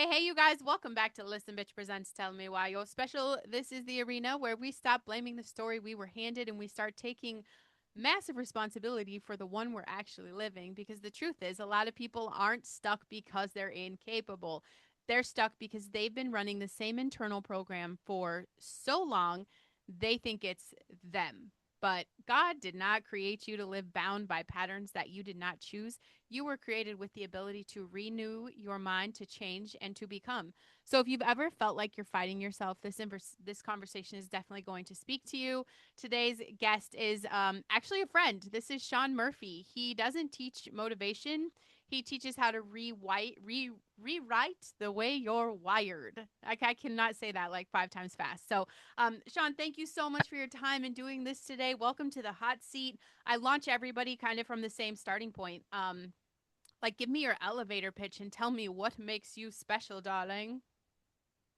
Hey, you guys, welcome back to Listen Bitch Presents Tell Me Why You're Special. This is the arena where we stop blaming the story we were handed and we start taking massive responsibility for the one we're actually living. Because the truth is, a lot of people aren't stuck because they're incapable. They're stuck because they've been running the same internal program for so long, they think it's them. But God did not create you to live bound by patterns that you did not choose. You were created with the ability to renew your mind, to change, and to become. So if you've ever felt like you're fighting yourself, this conversation is definitely going to speak to you. Today's guest is actually a friend. This is Sean Murphy. He doesn't teach motivation. He teaches how to rewrite the way you're wired. I cannot say that like 5 times fast. So, Sean, thank you so much for your time in doing this today. Welcome to the hot seat. I launch everybody kind of from the same starting point. Like, give me your elevator pitch and tell me what makes you special, darling.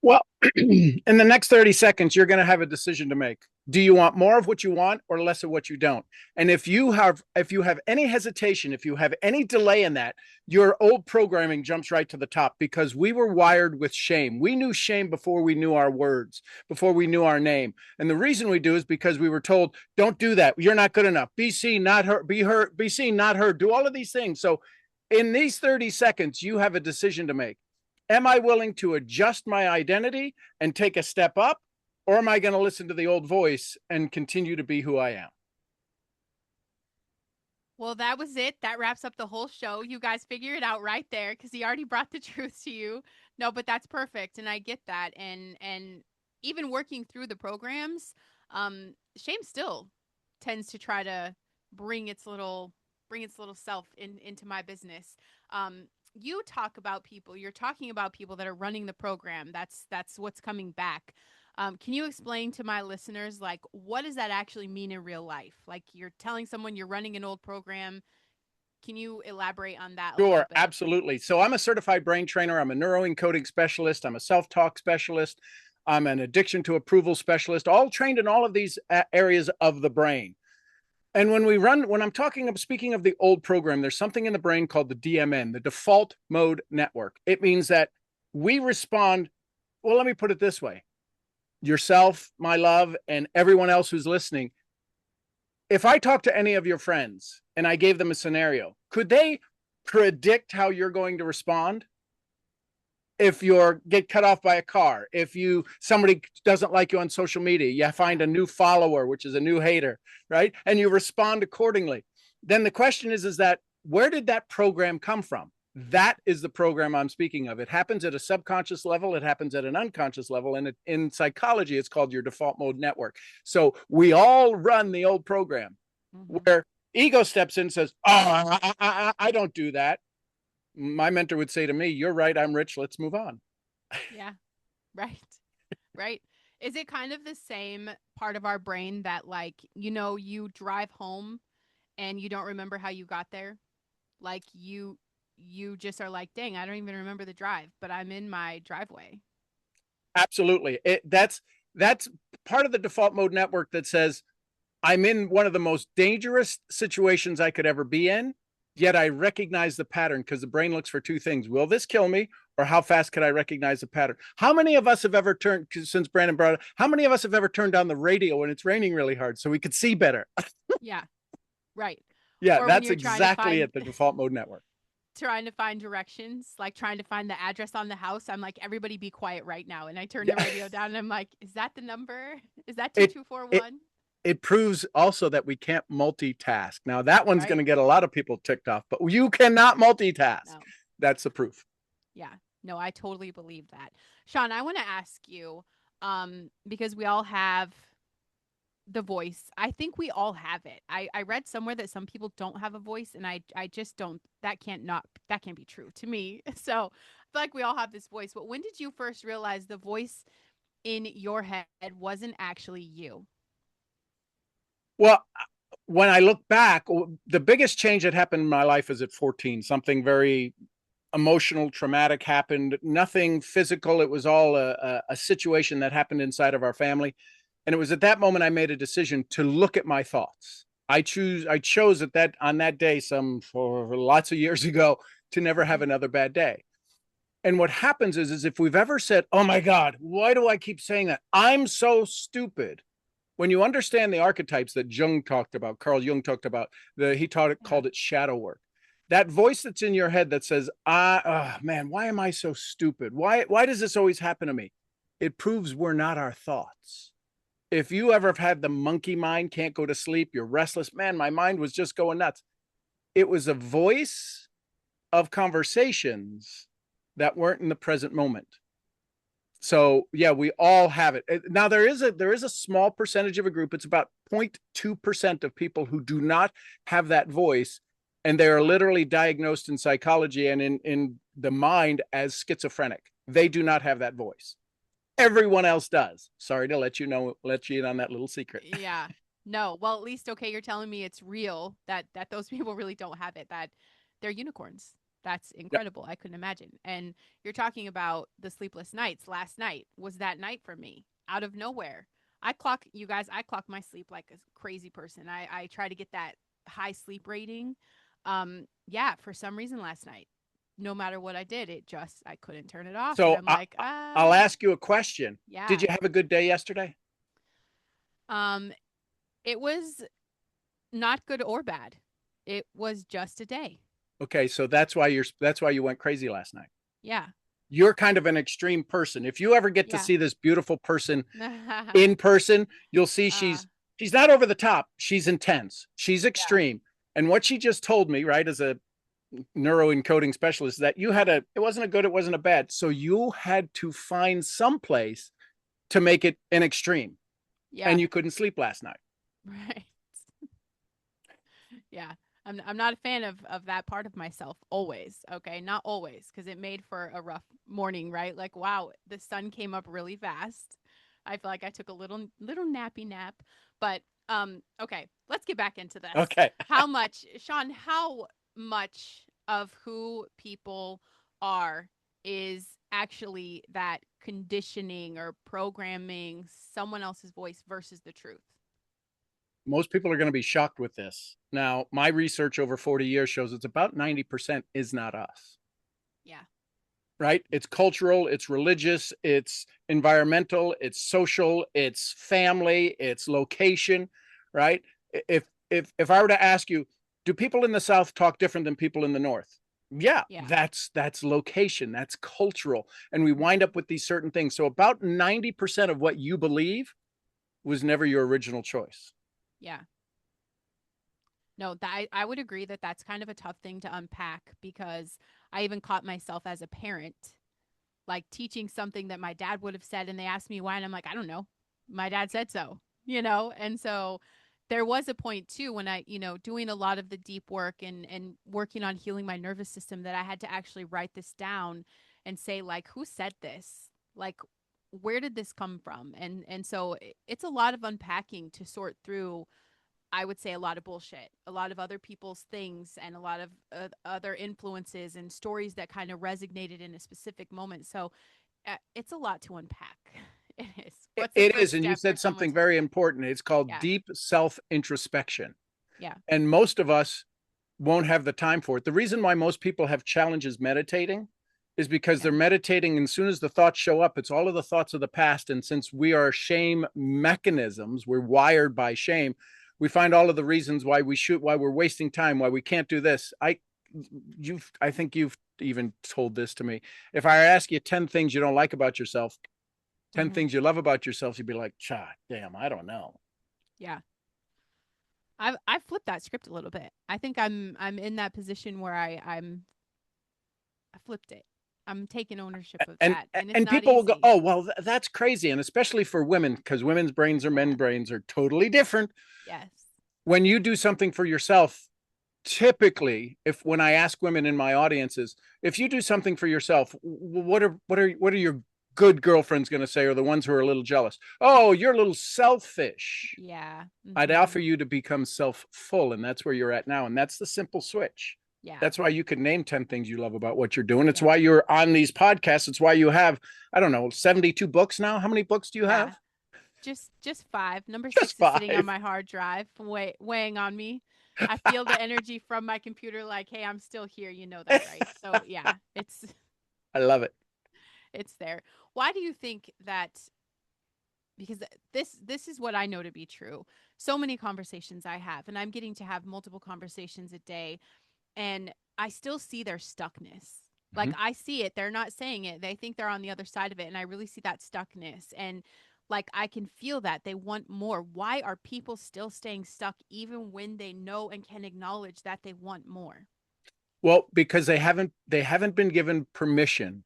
Well, in the next 30 seconds, you're going to have a decision to make. Do you want more of what you want or less of what you don't? And if you have any hesitation, if you have any delay in that, your old programming jumps right to the top because we were wired with shame. We knew shame before we knew our words, before we knew our name. And the reason we do is because we were told, don't do that. You're not good enough. Be seen, not heard, be heard, be seen, not heard. Do all of these things. So in these 30 seconds, you have a decision to make. Am I willing to adjust my identity and take a step up? Or am I going to listen to the old voice and continue to be who I am? Well, that was it. That wraps up the whole show. You guys figure it out right there because he already brought the truth to you. No, but that's perfect, and I get that. And even working through the programs, shame still tends to try to bring its little bring its little self into my business. You talk about people. You're talking about people that are running the program. That's what's coming back. Can you explain to my listeners, like, what does that actually mean in real life? Like, you're telling someone you're running an old program. Can you elaborate on that a little Sure, bit? absolutely. So I'm a certified brain trainer. I'm a neuroencoding specialist. I'm a self-talk specialist. I'm an addiction to approval specialist, all trained in all of these areas of the brain. And when I'm speaking of the old program, there's something in the brain called the DMN, the default mode network. It means that we respond. Well, let me put it this way: yourself, my love, and everyone else who's listening. If I talk to any of your friends and I gave them a scenario, could they predict how you're going to respond? If you get cut off by a car, if you somebody doesn't like you on social media, you find Yeah. a new follower, which is a new hater, right? And you respond accordingly. Then the question is that where did that program come from? That is the program I'm speaking of. It happens at a subconscious level, it happens at an unconscious level, and in psychology, it's called your default mode network. So we all run the old program Mm-hmm. where ego steps in and says, "Oh, I don't do that." My mentor would say to me, "You're right. I'm rich. Let's move on." Yeah. Right. Right. Is it kind of the same part of our brain that, like, you drive home and you don't remember how you got there? Like, you just are like, dang, I don't even remember the drive, but I'm in my driveway. Absolutely. That's part of the default mode network that says I'm in one of the most dangerous situations I could ever be in. Yet I recognize the pattern because the brain looks for two things. Will this kill me? Or how fast can I recognize the pattern? How many of us have ever turned, since Brandon brought it, how many of us have ever turned down the radio when it's raining really hard so we could see better? Yeah. Right. Yeah, Or when that's you're trying to exactly find at the default mode network. trying to find directions, like trying to find the address on the house, I'm like, everybody be quiet right now. And I turn the radio down and I'm like, is that the number? Is that it it 2241? it proves also that we can't multitask. Now that one's going Right? to get a lot of people ticked off, but you cannot multitask. No. That's the proof. Yeah. No, I totally believe that. Sean, I want to ask you, because we all have the voice. I think we all have it. I read somewhere that some people don't have a voice, and I just don't, that can't be true to me. So I feel like we all have this voice. But when did you first realize the voice in your head wasn't actually you? Well, when I look back, the biggest change that happened in my life is at 14. Something very emotional, traumatic happened. Nothing physical. It was all a situation that happened inside of our family. And it was at that moment I made a decision to look at my thoughts. I chose on that day, some for lots of years ago, to never have Mhm. another bad day. And what happens is if we've ever said, oh my God, why do I keep saying that? I'm so stupid. When you understand the archetypes that Jung talked about, Carl Jung talked about, Yeah. called it shadow work. That voice that's in your head that says, man, why am I so stupid? Why does this always happen to me? It proves we're not our thoughts. If you ever have had the monkey mind, can't go to sleep, you're restless, man, my mind was just going nuts. It was a voice of conversations that weren't in the present moment. So yeah, we all have it. Now there is a small percentage of a group. It's about 0.2% of people who do not have that voice, and they are Wow. literally diagnosed in psychology and in the mind as schizophrenic. They do not have that voice. Everyone else does. Sorry to let you in on that little secret. Yeah. No. Well, at least okay, you're telling me it's real that those people really don't have it. That they're unicorns. That's Yeah. incredible. I couldn't imagine. And you're talking about the sleepless nights. Last night was that night for me. Out of nowhere. I clock my sleep like a crazy person. I try to get that high sleep rating. Yeah, for some reason last night, no matter what I did, I couldn't turn it off. And So I'm like, I'll ask you a question. Did yeah. you have a good day yesterday? Um, it was not good or bad. It was just a day. Okay, so that's why you went crazy last night. Yeah. You're kind of an extreme person. If you ever get to Yeah. see this beautiful person in person, you'll see uh, she's not over the top. She's intense. She's yeah. extreme. And what she just told me, right, as a neuroencoding specialist, that it wasn't a good, it wasn't a bad. So you had to find some place to make it an extreme, Yeah. and you couldn't sleep last night. Right. Yeah. I'm not a fan of that part of myself always. Okay. Not always, because it made for a rough morning, right? Like, wow, the sun came up really fast. I feel like I took a little nappy nap. But okay, let's get back into this. Okay. How much, Sean, how much of who people are is actually that conditioning or programming someone else's voice versus the truth? Most people are going to be shocked with this. Now, my research over 40 years shows it's about 90% is not us, Yeah. right? It's cultural, it's religious, it's environmental, it's social, it's family, it's location, right? If I were to ask you, do people in the South talk different than people in the North? Yeah, Yeah. that's location, that's cultural, and we wind up with these certain things. So about 90% of what you believe was never your original choice. Yeah. No, I would agree that that's kind of a tough thing to unpack because I even caught myself as a parent, like teaching something that my dad would have said, and they asked me why, and I'm like, I don't know. My dad said so, And so there was a point too when doing a lot of the deep work and working on healing my nervous system that I had to actually write this down and say, like, who said this? Like, where did this come from? And so it's a lot of unpacking to sort through. I would say a lot of bullshit, a lot of other people's things, and a lot of other influences and stories that kind of resonated in a specific moment. So it's a lot to unpack. It is. What's the It first is. And you step for said someone something to do very it? important. It's called Yeah. deep self introspection. Yeah. And most of us won't have the time for it. The reason why most people have challenges meditating is because Yeah. they're meditating, and as soon as the thoughts show up, it's all of the thoughts of the past. And since we are shame mechanisms, we're wired by shame, we find all of the reasons why we're wasting time, why we can't do this. I think you've even told this to me. If I ask you 10 things you don't like about yourself, 10 Hmm. things you love about yourself, you'd be like, damn, I don't know. Yeah. I've flipped that script a little bit. I think I'm in that position where I flipped it. I'm taking ownership of and that, and it's and not people will go, easy. oh well, that's crazy. And especially for women, because women's brains or Yeah. men's brains are totally different. Yes. When you do something for yourself, typically, if when I ask women in my audiences, if you do something for yourself, what are your good girlfriends going to say, or the ones who are a little jealous? Oh, you're a little selfish. Yeah. I'd Hmm. offer you to become self full, and that's where you're at now. And that's the simple switch. Yeah. That's why you could name 10 things you love about what you're doing. It's Yeah. why you're on these podcasts. It's why you have, I don't know, 72 books now. How many books do you Yeah. have? Just five. Number Just six is sitting on five. my hard drive, weighing on me. I feel the energy from my computer, like, hey, I'm still here. You know that, right? So yeah, it's I love it. It's there. Why do you think that? Because this is what I know to be true. So many conversations I have, and I'm getting to have multiple conversations a day, and I still see their stuckness. Like Mhm. I see it, they're not saying it. They think they're on the other side of it, and I really see that stuckness. And like I can feel that they want more. Why are people still staying stuck even when they know and can acknowledge that they want more? Well, because they haven't been given permission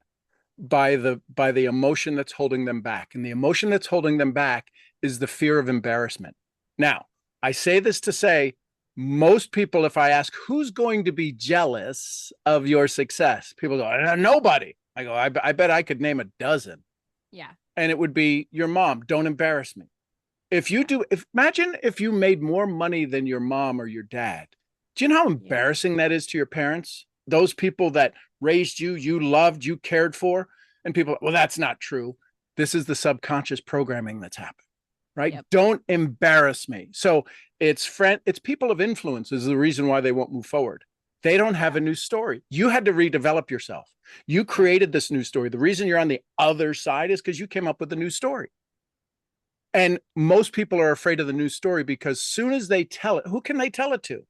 by the emotion that's holding them back. And the emotion that's holding them back is the fear of embarrassment. Now, I say this to say most people, if I ask who's going to be jealous of your success, people go, nobody. I go, I bet I could name a dozen. Yeah. And it would be your mom. Don't embarrass me. If you Yeah. do, if imagine if you made more money than your mom or your dad. Do you know how Yeah. embarrassing that is to your parents? Those people that raised you, you loved, you cared for, and people, well, that's not true. This is the subconscious programming that's happened, right? Yep. Don't embarrass me. So it's people of influence is the reason why they won't move forward. They don't have Yeah. a new story. You had to redevelop yourself. You Right. created this new story. The reason you're on the other side is because you came up with a new story. And most people are afraid of the news story because soon as they tell it, who can they tell it to?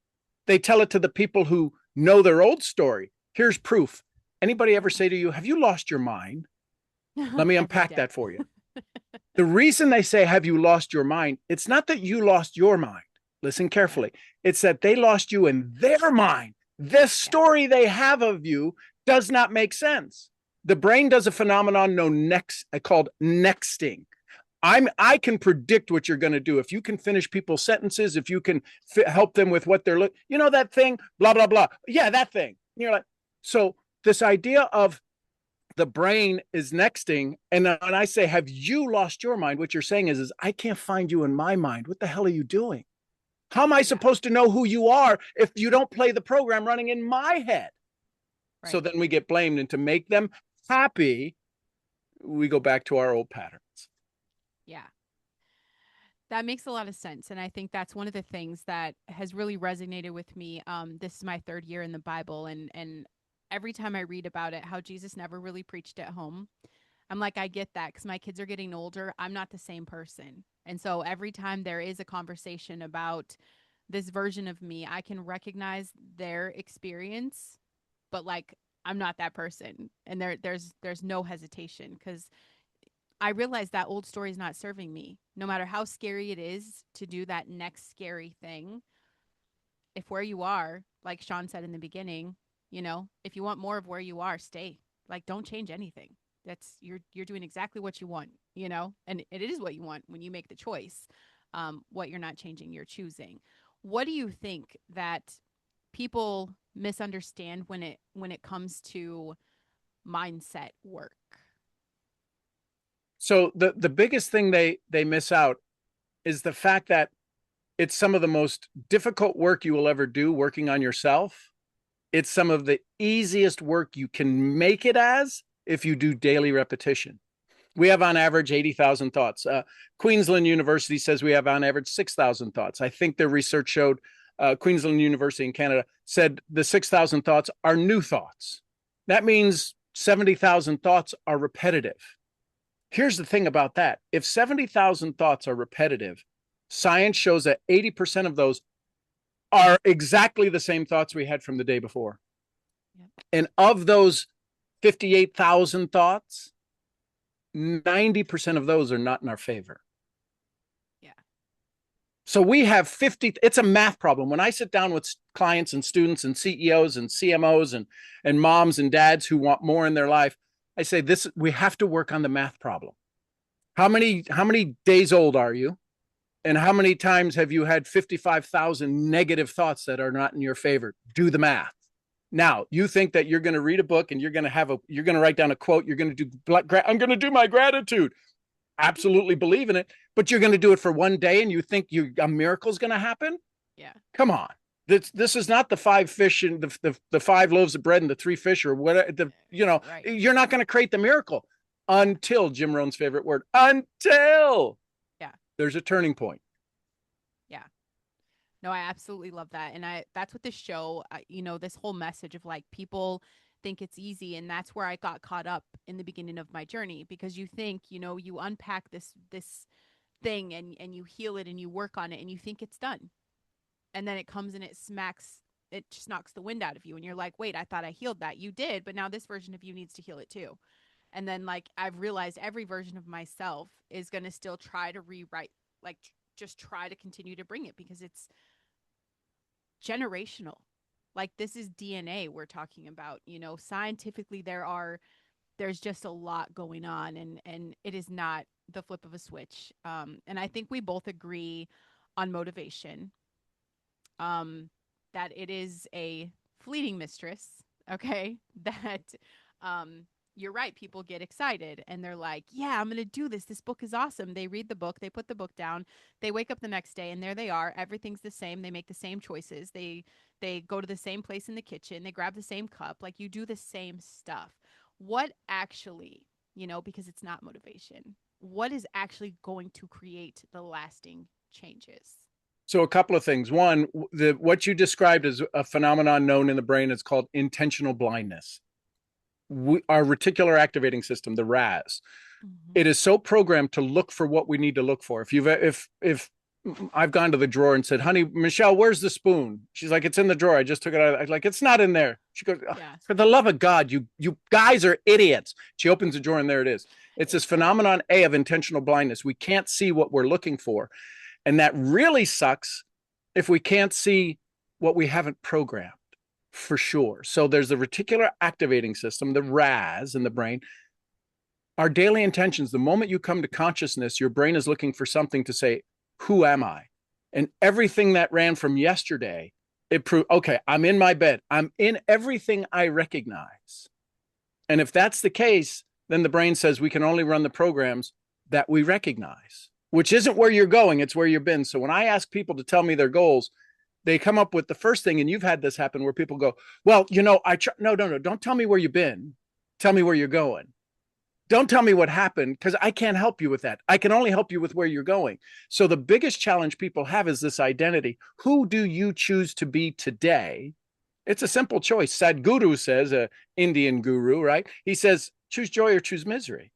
They tell it to the people who know their old story. Here's proof. Anybody ever say to you, have you lost your mind? Let me Every unpack day. that for you. The reason they say, have you lost your mind? It's not that you lost your mind. Listen Yeah. carefully. It's that they lost you in their mind. This Yeah. story they have of you does not make sense. The brain does a phenomenon known called nexting. I can predict what you're going to do if you can finish people's sentences, if you can help them with what they're looking. You know that thing, blah blah blah. Yeah, that thing. And you're like, so this idea of the brain is nexting, and when I say, "Have you lost your mind?" What you're saying is I can't find you in my mind. What the hell are you doing? How am I Yeah. supposed to know who you are if you don't play the program running in my head? So Right. then we get blamed, and to make them happy, we go back to our old patterns. Yeah. That makes a lot of sense. And I think that's one of the things that has really resonated with me. This is my third year in the Bible, and every time I read about it, how Jesus never really preached at home, I'm like, I get that because my kids are getting older. I'm not the same person. And so every time there is a conversation about this version of me, I can recognize their experience, but like I'm not that person. And there's no hesitation because I realize that old story is not serving me. No matter how scary it is to do that next scary thing, if where you are, like Sean said in the beginning, if you want more of where you are, stay. Like don't change anything. That's you're doing exactly what you want. And it is what you want when you make the choice. What you're not changing, you're choosing. What do you think that people misunderstand when it comes to mindset work? So the biggest thing they miss out is the fact that it's some of the most difficult work you will ever do working on yourself. It's some of the easiest work you can make it as if you do daily repetition. We have on average 80,000 thoughts. Queensland University says we have on average 6,000 thoughts. I think their research showed Queensland University in Canada said the 6,000 thoughts are new thoughts. That means 70,000 thoughts are repetitive. Here's the thing about that. If 70,000 thoughts are repetitive, science shows that 80% of those are exactly the same thoughts we had from the day before. Yep. And of those 58,000 thoughts, 90% of those are not in our favor. Yeah. So we have 50, it's a math problem. When I sit down with clients and students and CEOs and CMOs and moms and dads who want more in their life, I say this, we have to work on the math problem. How many days old are you? And how many times have you had 55,000 negative thoughts that are not in your favor? Do the math. Now, you think that you're going to read a book and you're going to write down a quote, you're going to do, I'm going to do my gratitude. Absolutely believe in it, but you're going to do it for one day and you think a miracle's going to happen? Yeah. Come on. This is not the five fish and the five loaves of bread and the three fish or whatever. Right. You're not going to create the miracle until Jim Rohn's favorite word, until Yeah. there's a turning point. Yeah. No, I absolutely love that. And that's what this show, this whole message of like people, think it's easy, and that's where I got caught up in the beginning of my journey, because you think, you unpack this thing, and you heal it and you work on it and you think it's done. And then it comes and it just knocks the wind out of you, and you're like, "Wait, I thought I healed that." You did, but now this version of you needs to heal it too. And then, like, I've realized every version of myself is going to still try to rewrite, like, just try to continue to bring it, because it's generational. Like, this is DNA we're talking about. Scientifically, there's just a lot going on, and it is not the flip of a switch. And I think we both agree on motivation, um, that it is a fleeting mistress. Okay, that you're right. People get excited and they're like, "Yeah, I'm going to do this. This book is awesome." They read the book, they put the book down, they wake up the next day, and there they are. Everything's the same. They make the same choices. They go to the same place in the kitchen. They grab the same cup. Like, you do the same stuff. What actually, because it's not motivation, what is actually going to create the lasting changes? So a couple of things. One, what you described is a phenomenon known in the brain. It's called intentional blindness. Our reticular activating system, the RAS, Mm-hmm. it is so programmed to look for what we need to look for. If I've gone to the drawer and said, "Honey, Michelle, where's the spoon?" She's like, "It's in the drawer. I just took it out." I'm like, "It's not in there." She goes, "Oh, Yeah. for the love of God, you guys are idiots." She opens the drawer and there it is. It's this phenomenon A of intentional blindness. We can't see what we're looking for. And that really sucks if we can't see what we haven't programmed, for sure. So there's the reticular activating system, the RAS in the brain. Our daily intentions, the moment you come to consciousness, your brain is looking for something to say, "Who am I?" And everything that ran from yesterday, it proved, okay, I'm in my bed. I'm in everything I recognize. And if that's the case, then the brain says we can only run the programs that we recognize, which isn't where you're going, it's where you've been. So when I ask people to tell me their goals, they come up with the first thing, and you've had this happen where people go, "Well, no, don't tell me where you've been. Tell me where you're going. Don't tell me what happened, because I can't help you with that. I can only help you with where you're going." So the biggest challenge people have is this identity. Who do you choose to be today? It's a simple choice. Sadhguru says, a Indian guru, right? He says, choose joy or choose misery.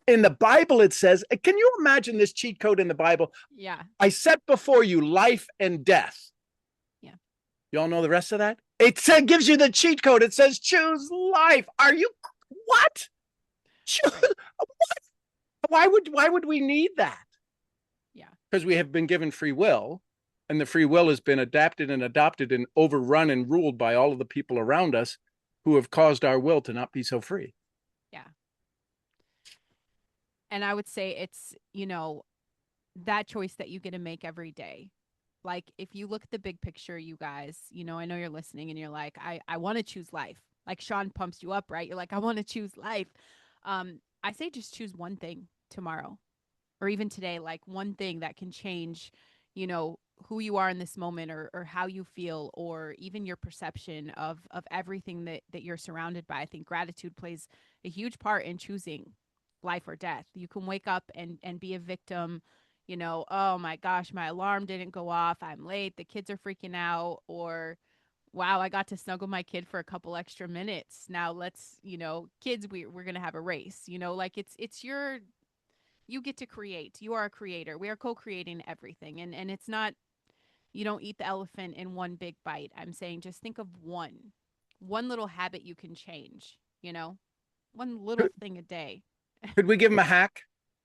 In the Bible, it says, can you imagine this cheat code in the Bible? Yeah. I set before you life and death. Yeah. You all know the rest of that? It gives you the cheat code. It says, choose life. Are you, what? Right. Why would we need that? Yeah. Because we have been given free will, and the free will has been adapted and adopted and overrun and ruled by all of the people around us who have caused our will to not be so free. Yeah. And I would say it's, that choice that you get to make every day. Like, if you look at the big picture, you guys, I know you're listening and you're like, I want to choose life. Like, Sean pumps you up, right? You're like, I want to choose life. I say just choose one thing tomorrow, or even today, like one thing that can change, who you are in this moment, or how you feel, or even your perception of everything that you're surrounded by. I think gratitude plays a huge part in choosing life or death. You can wake up and be a victim, "Oh my gosh, my alarm didn't go off. I'm late. The kids are freaking out." Or, "Wow, I got to snuggle my kid for a couple extra minutes. Now let's, kids, we're going to have a race." Like, it's you get to create. You are a creator. We are co-creating everything. And it's not, you don't eat the elephant in one big bite. I'm saying just think of one little habit you can change, one little thing a day. Could we give them a hack?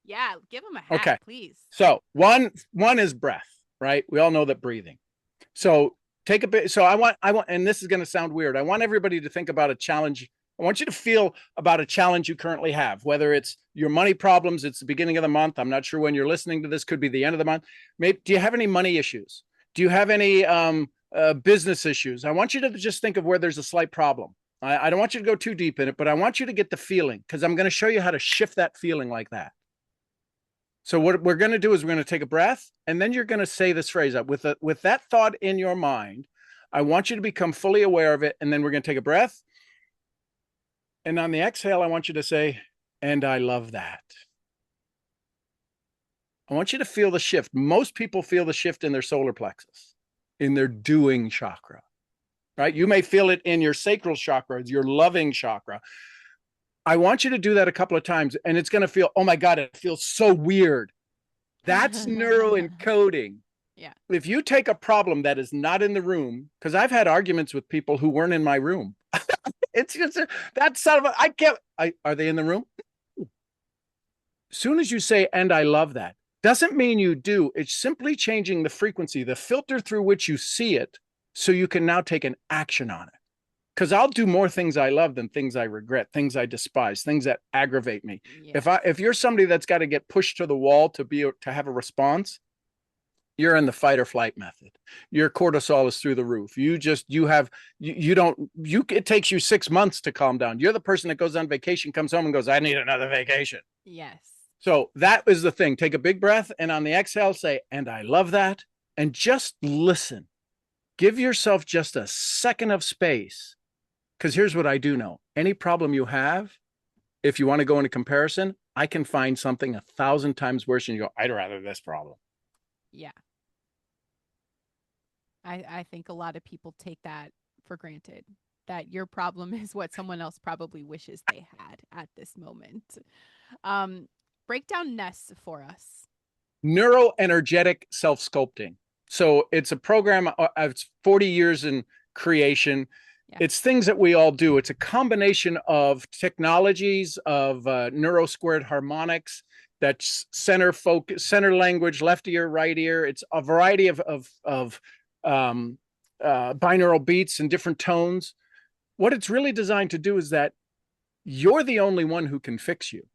Yeah, give them a hack, Okay. please. So one is breath, right? We all know that breathing. Yeah. So take a bit. So I want, and this is going to sound weird. I want everybody to think about a challenge. I want you to feel about a challenge you currently have, whether it's your money problems. It's the beginning of the month. I'm not sure when you're listening to this. Could be the end of the month. Maybe, do you have any money issues? Do you have any business issues? I want you to just think of where there's a slight problem. I don't want you to go too deep in it, but I want you to get the feeling, because I'm going to show you how to shift that feeling like that. So what we're going to do is we're going to take a breath, and then you're going to say this phrase up with that thought in your mind. I want you to become fully aware of it, and then we're going to take a breath. And on the exhale, I want you to say, "And I love that." I want you to feel the shift. Most people feel the shift in their solar plexus, in their doing chakra. right? You may feel it in your sacral chakra, your loving chakra. I want you to do that a couple of times, and it's going to feel, oh my God, it feels so weird. That's neuroencoding. Yeah. If you take a problem that is not in the room, because I've had arguments with people who weren't in my room. It's just that son of a, I can't, are they in the room? As soon as you say, and I love that, doesn't mean you do. It's simply changing the frequency, the filter through which you see it, so you can now take an action on it. Because I'll do more things I love than things I regret, things I despise, things that aggravate me. Yes. If you're somebody that's got to get pushed to the wall to have a response, you're in the fight or flight method. Your cortisol is through the roof. It takes you 6 months to calm down. You're the person that goes on vacation, comes home and goes, I need another vacation. Yes. So that is the thing. Take a big breath, and on the exhale, say, and I love that. And just listen. Give yourself just a second of space. Because here's what I do know. Any problem you have, if you want to go into comparison, I can find something 1,000 times worse and you go, I'd rather this problem. Yeah. I think a lot of people take that for granted, that your problem is what someone else probably wishes they had at this moment. Break down NES for us. Neuroenergetic self-sculpting. So it's a program, it's 40 years in creation. Yeah. It's things that we all do. It's a combination of technologies, of neuro squared harmonics, that's center focus, center language, left ear, right ear. It's a variety of binaural beats and different tones. What it's really designed to do is that you're the only one who can fix you.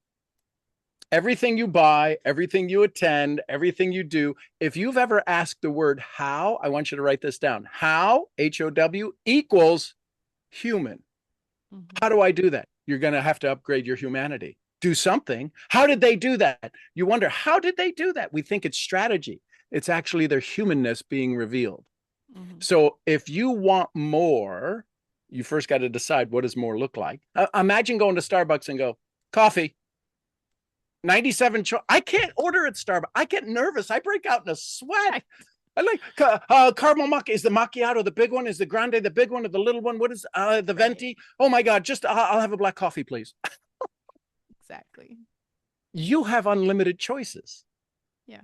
Everything you buy, everything you attend, everything you do, if you've ever asked the word how, I want you to write this down. How, H-O-W, equals human. Mm-hmm. How do I do that? You're going to have to upgrade your humanity. Do something. How did they do that? You wonder, how did they do that? We think it's strategy. It's actually their humanness being revealed. Mm-hmm. So if you want more, you first got to decide, what does more look like? Imagine going to Starbucks and go, coffee, 97. I can't order at Starbucks. I get nervous. I break out in a sweat. I like caramel macchiato. Is the macchiato the big one? Is the grande the big one or the little one? What is the venti? Oh my God, just I'll have a black coffee, please. Exactly. You have unlimited choices. Yeah.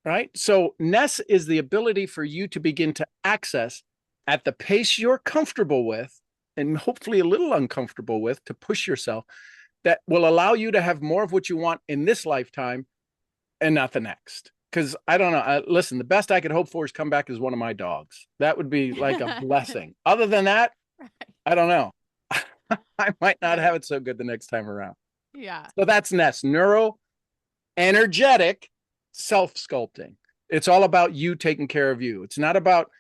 Right? So NES is the ability for you to begin to access at the pace you're comfortable with, and hopefully a little uncomfortable with, to push yourself, that will allow you to have more of what you want in this lifetime and not the next. Because I don't know. Listen, the best I could hope for is come back as one of my dogs. That would be like a blessing. Other than that, right. I don't know. I might not have it so good the next time around. Yeah. So that's NES, neuro energetic self-sculpting. It's all about you taking care of you. It's not about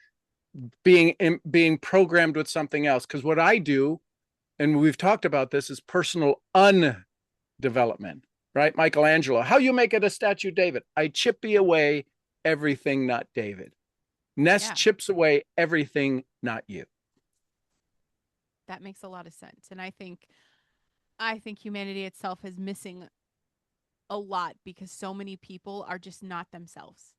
being programmed with something else. Because what I do, and we've talked about this, is personal undevelopment. Right? Michelangelo, how you make it a statue, David? I chippy away everything, not David. NES chips away everything, not you. That makes a lot of sense. And I think humanity itself is missing a lot because so many people are just not themselves.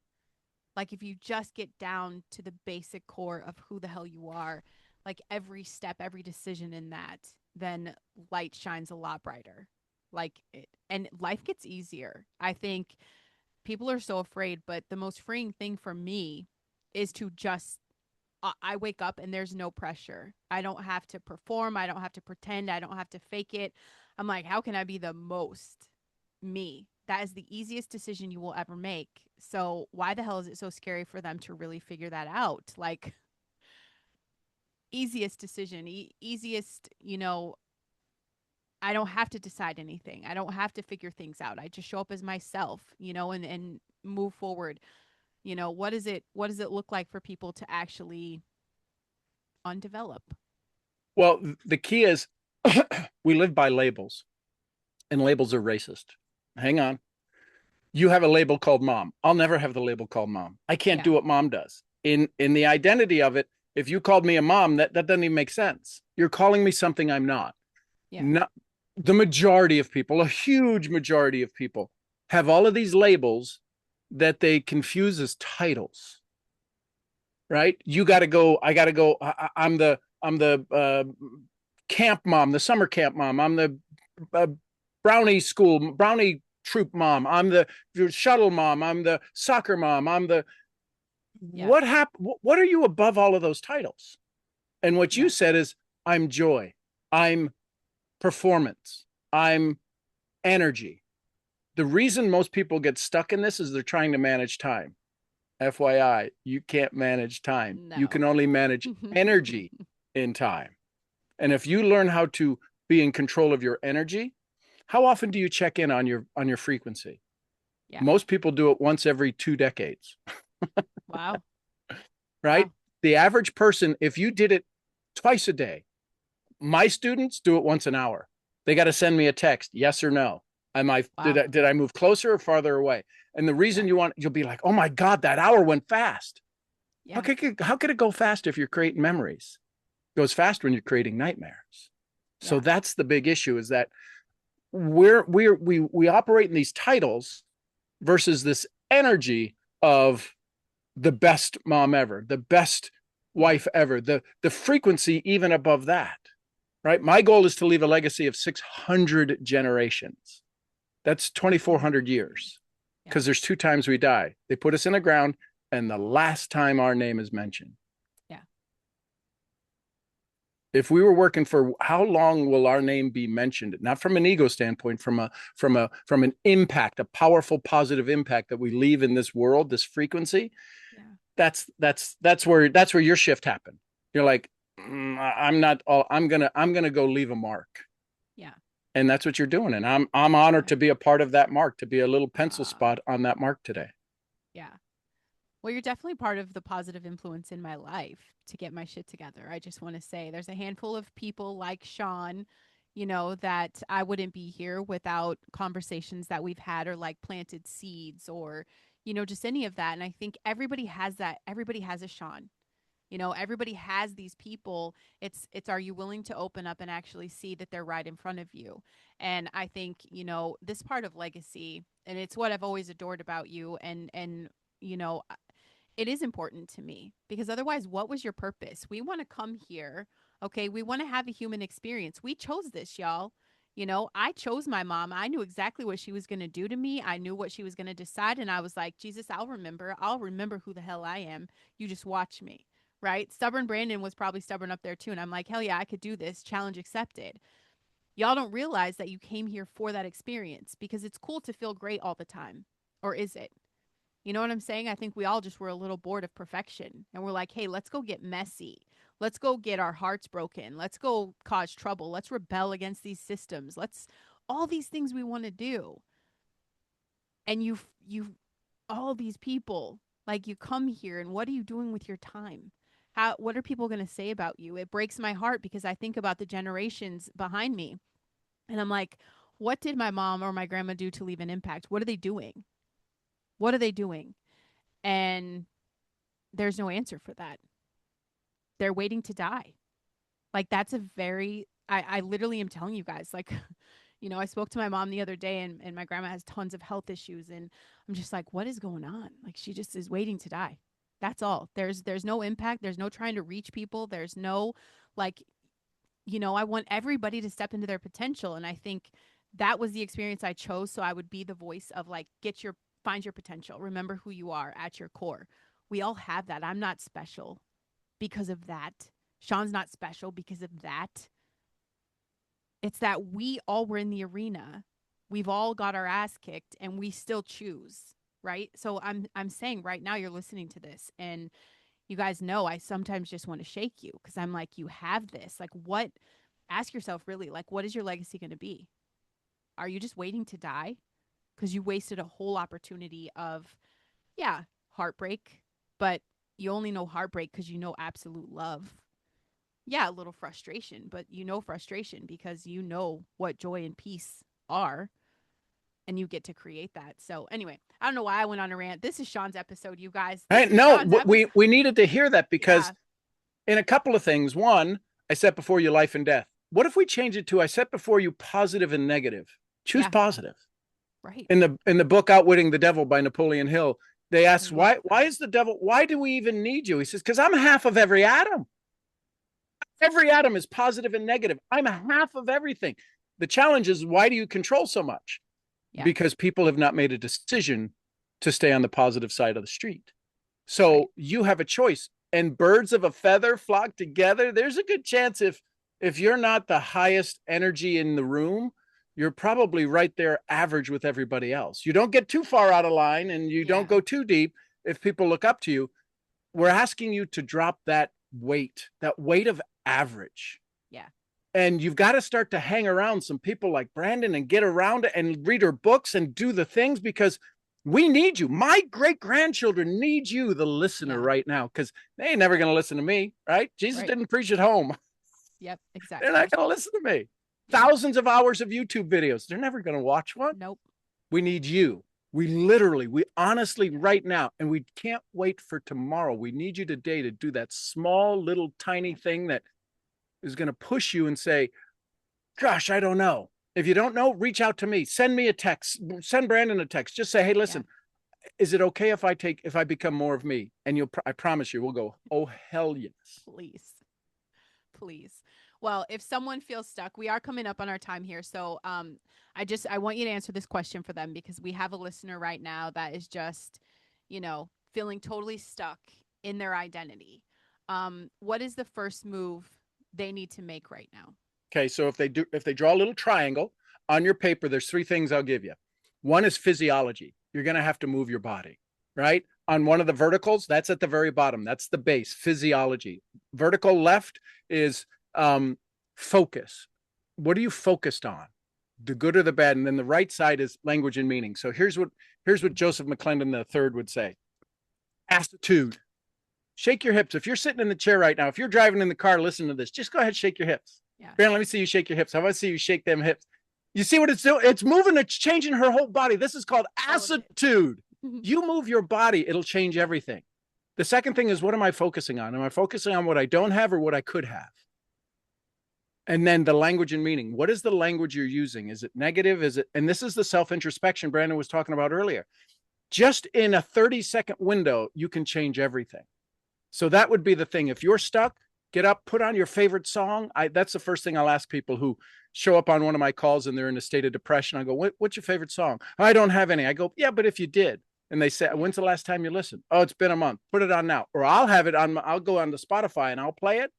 Like if you just get down to the basic core of who the hell you are, like every step, every decision in that, then light shines a lot brighter. And life gets easier. I think people are so afraid, but the most freeing thing for me is to just, I wake up and there's no pressure. I don't have to perform. I don't have to pretend. I don't have to fake it. I'm like, how can I be the most me? That is the easiest decision you will ever make. So why the hell is it so scary for them to really figure that out? Like, easiest decision, easiest, I don't have to decide anything. I don't have to figure things out. I just show up as myself, and move forward. What does it look like for people to actually undevelop? Well, the key is we live by labels, and labels are racist. Hang on. You have a label called mom. I'll never have the label called mom. I can't do what mom does. In the identity of it, if you called me a mom, that doesn't even make sense. You're calling me something I'm not. Yeah. Not the majority of people, a huge majority of people, have all of these labels that they confuse as titles. Right? You got to go. I got to go. I'm camp mom, the summer camp mom. I'm the uh, brownie troop mom. I'm the shuttle mom. I'm the soccer mom. I'm the Yeah. what happened? What are you above all of those titles? And what you Yeah. said is, I'm joy. I'm performance. I'm energy. The reason most people get stuck in this is they're trying to manage time. FYI, you can't manage time. You can No. only manage energy in time. And if you learn how to be in control of your energy, how often do you check in on your frequency? Yeah. Most people do it once every 2 decades, Wow. right? Wow. The average person, if you did it twice a day, my students do it once an hour. They got to send me a text, yes or no. Wow. Did I move closer or farther away? And the reason Yeah. you'll be like, oh my God, that hour went fast. Yeah. How could it go fast if you're creating memories? It goes fast when you're creating nightmares. So Yeah. that's the big issue, is that we operate in these titles versus this energy of the best mom ever, the best Yeah. wife ever, the frequency even above that. Right? My goal is to leave a legacy of 600 generations. That's Mm. 2,400 years, Yeah. because there's 2 times we die. They put us in the ground, and the last time our name is mentioned. Yeah. If we were working for how long will our name be mentioned, not from an ego standpoint, from an impact, a powerful positive impact that we leave in this world, this frequency, Yeah. that's where your shift happened. You're like, I'm not all, I'm gonna go leave a mark. Yeah. And that's what you're doing. And I'm honored Yeah. to be a part of that mark, to be a little pencil Uh, spot on that mark today. yeah. Well, you're definitely part of the positive influence in my life to get my shit together. I just want to say there's a handful of people like Sean, that I wouldn't be here without conversations that we've had or like planted seeds or, just any of that. And I think everybody has that. Everybody has a Sean. Everybody has these people. It's are you willing to open up and actually see that they're right in front of you? And I think, this part of legacy, and it's what I've always adored about you and you know it is important to me because otherwise, what was your purpose? We want to come here. Okay. We want to have a human experience. We chose this, y'all. I chose my mom. I knew exactly what she was going to do to me. I knew what she was going to decide. And I was like, Jesus, I'll remember. I'll remember who the hell I am. You just watch me. Right. Stubborn Brandon was probably stubborn up there too. And I'm like, hell yeah, I could do this. Challenge accepted. Y'all don't realize that you came here for that experience because it's cool to feel great all the time. Or is it? You know what I'm saying? I think we all just were a little bored of perfection. And we're like, hey, let's go get messy. Let's go get our hearts broken. Let's go cause trouble. Let's rebel against these systems. Let's all these things we want to do. And all these people, like you come here and what are you doing with your time? What are people going to say about you? It breaks my heart because I think about the generations behind me. And I'm like, what did my mom or my grandma do to leave an impact? What are they doing? What are they doing? And there's no answer for that. They're waiting to die. Like that's a very I literally am telling you guys, like, I spoke to my mom the other day and my grandma has tons of health issues and I'm just like, what is going on? Like she just is waiting to die. That's all. There's no impact. There's no trying to reach people. There's no like, I want everybody to step into their potential. And I think that was the experience I chose. So I would be the voice of like, find your potential. Remember who you are at your core. We all have that. I'm not special because of that. Sean's not special because of that. It's that we all were in the arena. We've all got our ass kicked and we still choose, right? So I'm saying right now you're listening to this and you guys know I sometimes just want to shake you because I'm like, you have this. Like what ask yourself really, like what is your legacy going to be? Are you just waiting to die? Because you wasted a whole opportunity of, yeah, heartbreak, but you only know heartbreak because you know absolute love. Yeah, a little frustration, but you know frustration because you know what joy and peace are and you get to create that. So, anyway, I don't know why I went on a rant. This is Sean's episode, you guys. Hey, This is no, Sean's episode. we needed to hear that, because Yeah. in a couple of things. One, I set before you life and death. What if we change it to, I set before you positive and negative? Choose Yeah. positive. Right. In the book Outwitting the Devil by Napoleon Hill, they I ask, love why that. is the devil, why do we even need you? He says, because I'm half of every atom. Every atom is positive and negative. I'm half of everything. The challenge is, why do you control so much? Yeah. Because people have not made a decision to stay on the positive side of the street. Right. So you have a choice. And birds of a feather flock together. There's a good chance if you're not the highest energy in the room, you're probably right there average with everybody else. You don't get too far out of line and you don't Yeah. go too deep if people look up to you. We're asking you to drop that weight of average. Yeah. And you've got to start to hang around some people like Brandon and get around it and read her books and do the things, because we need you. My great grandchildren need you, the listener, Yeah. right now, because they ain't never going to listen to me, right? Jesus Right. didn't preach at home. Yep. They're not Exactly. going to listen to me. Yeah. Thousands of hours of YouTube videos. They're never going to watch one. Nope. We need you. We honestly, Yeah. right now, and we can't wait for tomorrow. We need you today to do that small, little, tiny Yeah. thing that is going to push you and say, gosh, I don't know. If you don't know, reach out to me. Send me a text. Send Brandon a text. Just say, hey, Yeah. listen, is it okay if I become more of me? And I promise you, we'll go, oh, hell yes. Please. Please. Well, if someone feels stuck, we are coming up on our time here. So I want you to answer this question for them, because we have a listener right now that is just, feeling totally stuck in their identity. What is the first move they need to make right now? Okay. So if they draw a little triangle on your paper, there's three things I'll give you. One is physiology. You're going to have to move your body, right? On one of the verticals, that's at the very bottom. That's the base, physiology. Vertical left is focus. What are you focused on? The good or the bad? And then the right side is language and meaning. So here's what Joseph McClendon III would say. Attitude. Shake your hips. If you're sitting in the chair right now, if you're driving in the car, listen to this. Just go ahead, shake your hips. Yeah. Brandon, let me see you shake your hips. How about I see you shake them hips? You see what it's doing? It's moving, it's changing her whole body. This is called attitude. You move your body, it'll change everything. The second thing is, what am I focusing on? Am I focusing on what I don't have or what I could have? And then the language and meaning. What is the language you're using? Is it negative? Is it, and this is the self introspection Brandon was talking about earlier. Just in a 30-second window, you can change everything. So that would be the thing. If you're stuck, get up, put on your favorite song. That's the first thing I'll ask people who show up on one of my calls and they're in a state of depression. I go, what's your favorite song? I don't have any. I go, yeah, but if you did. And they say, when's the last time you listened? Oh, it's been a month. Put it on now. Or I'll go on to Spotify and I'll play it.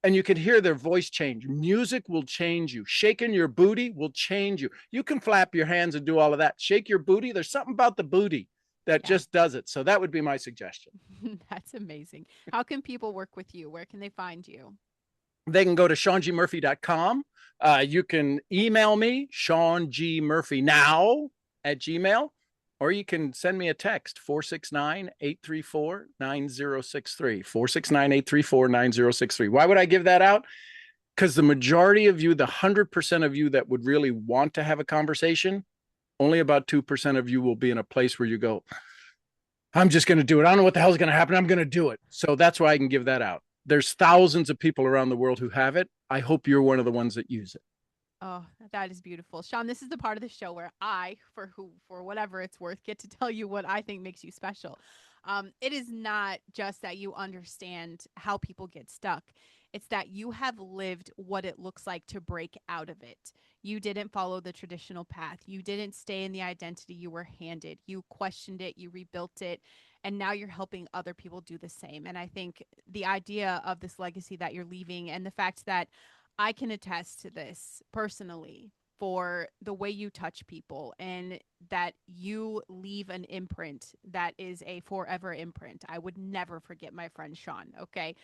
And you can hear their voice change. Music will change you. Shaking your booty will change you. You can flap your hands and do all of that. Shake your booty. There's something about the booty that Yeah. just does it. So that would be my suggestion. That's amazing. How can people work with you? Where can they find you? They can go to SeanGMurphy.com. You can email me, SeanGMurphyNow@gmail, or you can send me a text, 469-834-9063, 469-834-9063. Why would I give that out? Because the majority of you, the 100% of you that would really want to have a conversation, only about 2% of you will be in a place where you go, I'm just going to do it. I don't know what the hell is going to happen. I'm going to do it. So that's why I can give that out. There's thousands of people around the world who have it. I hope you're one of the ones that use it. Oh, that is beautiful. Sean, this is the part of the show where I, for whatever it's worth, get to tell you what I think makes you special. It is not just that you understand how people get stuck. It's that you have lived what it looks like to break out of it. You didn't follow the traditional path. You didn't stay in the identity you were handed. You questioned it, you rebuilt it, and now you're helping other people do the same. And I think the idea of this legacy that you're leaving, and the fact that I can attest to this personally, for the way you touch people and that you leave an imprint that is a forever imprint. I would never forget my friend Sean. Okay.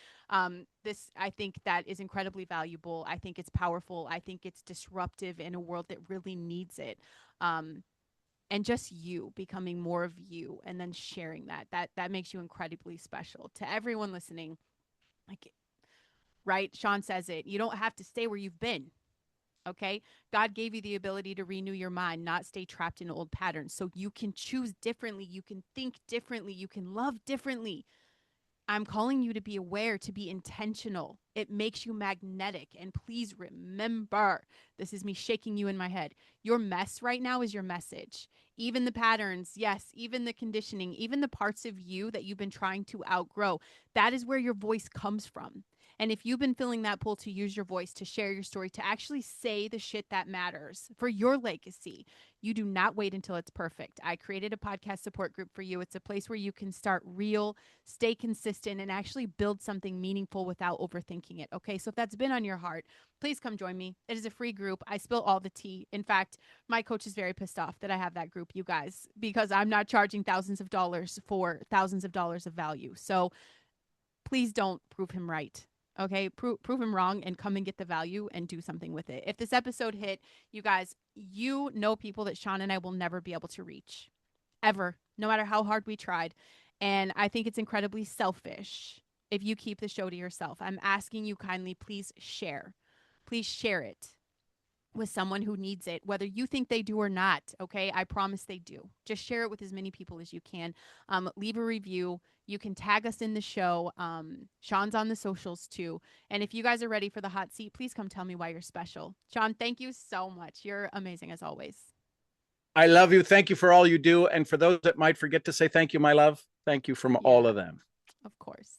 This, I think that is incredibly valuable. I think it's powerful. I think it's disruptive in a world that really needs it. And just you becoming more of you and then sharing that makes you incredibly special to everyone listening. Like, right? Sean says it. You don't have to stay where you've been. Okay. God gave you the ability to renew your mind, not stay trapped in old patterns. So you can choose differently. You can think differently. You can love differently. I'm calling you to be aware, to be intentional. It makes you magnetic. And please remember, this is me shaking you in my head. Your mess right now is your message. Even the patterns, yes, even the conditioning, even the parts of you that you've been trying to outgrow, that is where your voice comes from. And if you've been feeling that pull to use your voice, to share your story, to actually say the shit that matters for your legacy, you do not wait until it's perfect. I created a podcast support group for you. It's a place where you can start real, stay consistent, and actually build something meaningful without overthinking it. Okay. So if that's been on your heart, please come join me. It is a free group. I spill all the tea. In fact, my coach is very pissed off that I have that group, you guys, because I'm not charging thousands of dollars for thousands of dollars of value. So please don't prove him right. Okay, prove him wrong and come and get the value and do something with it. If this episode hit, you guys, you know people that Sean and I will never be able to reach, ever, no matter how hard we tried. And I think it's incredibly selfish if you keep the show to yourself. I'm asking you kindly, please share. Please share it with someone who needs it, whether you think they do or not. Okay. I promise they do. Just share it with as many people as you can. Leave a review. You can tag us in the show. Sean's on the socials too. And if you guys are ready for the hot seat, please come tell me why you're special. Sean, thank you so much. You're amazing as always. I love you. Thank you for all you do. And for those that might forget to say thank you, my love, thank you from all Yeah, of them. of course.